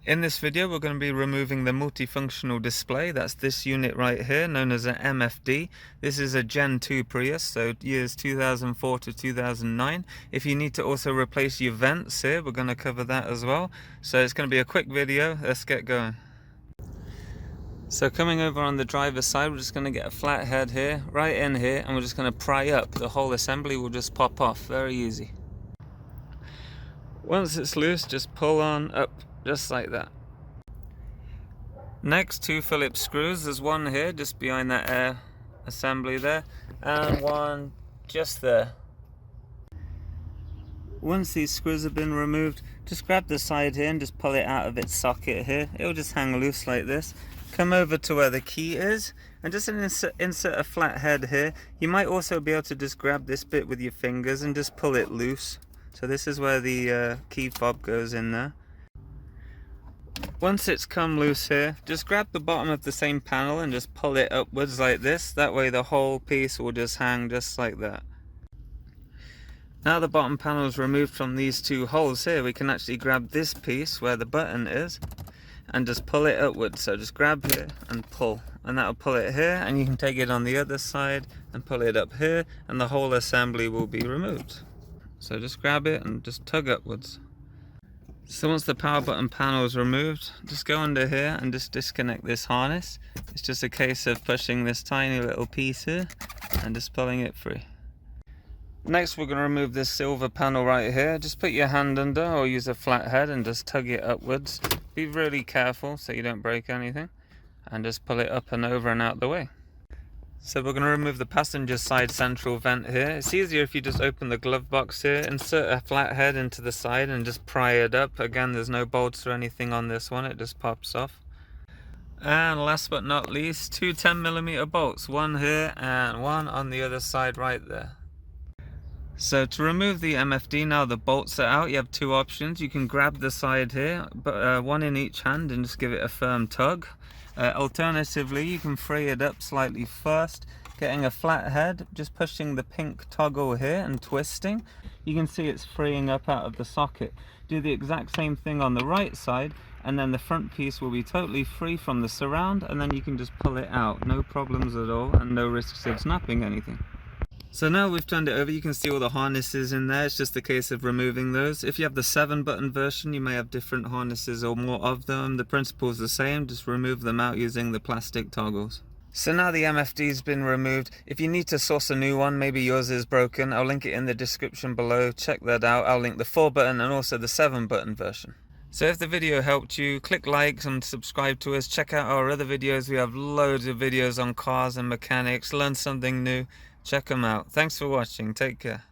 In this video we're going to be removing the multifunctional display. That's this unit right here, known as an MFD. This is a Gen 2 Prius, so years 2004 to 2009. If you need to also replace your vents here, we're going to cover that as well. So it's going to be a quick video. Let's get going. So coming over on the driver's side, we're just going to get a flat head here, right in here, and we're just going to pry up. The whole assembly will just pop off, very easy. Once it's loose, just pull on up, just like that. Next, 2 Phillips screws. There's one here, just behind that air assembly there, and one just there. Once these screws have been removed, just grab the side here and just pull it out of its socket here. It'll just hang loose like this. Come over to where the key is and just insert a flat head here. You might also be able to just grab this bit with your fingers and just pull it loose. So this is where the key fob goes in there. Once it's come loose here, just grab the bottom of the same panel and just pull it upwards like this. That way the whole piece will just hang just like that. Now the bottom panel is removed from these 2 holes here, we can actually grab this piece where the button is and just pull it upwards. So just grab here and pull, and that'll pull it here, and you can take it on the other side and pull it up here, and the whole assembly will be removed. So just grab it and just tug upwards. So once the power button panel is removed, just go under here and just disconnect this harness. It's just a case of pushing this tiny little piece here and just pulling it free. Next we're going to remove this silver panel right here. Just put your hand under or use a flat head and just tug it upwards. Be really careful so you don't break anything, and just pull it up and over and out the way. So we're going to remove the passenger side central vent here. It's easier if you just open the glove box here, insert a flat head into the side and just pry it up. Again, there's no bolts or anything on this one, it just pops off. And last but not least, 2 10mm bolts, one here and one on the other side right there. So to remove the MFD, now the bolts are out, you have 2 options. You can grab the side here, but one in each hand, and just give it a firm tug. Alternatively, you can free it up slightly first, getting a flat head, just pushing the pink toggle here and twisting. You can see it's freeing up out of the socket. Do the exact same thing on the right side, and then the front piece will be totally free from the surround, and then you can just pull it out. No problems at all, and no risks of snapping anything. So now we've turned it over, you can see all the harnesses in there. It's just a case of removing those. If you have the 7-button version, you may have different harnesses or more of them. The principle is the same, just remove them out using the plastic toggles. So now the MFD's been removed. If you need to source a new one, maybe yours is broken, I'll link it in the description below. Check that out. I'll link the 4-button and also the 7-button version. So if the video helped you, click like and subscribe to us. Check out our other videos. We have loads of videos on cars and mechanics. Learn something new. Check them out. Thanks for watching. Take care.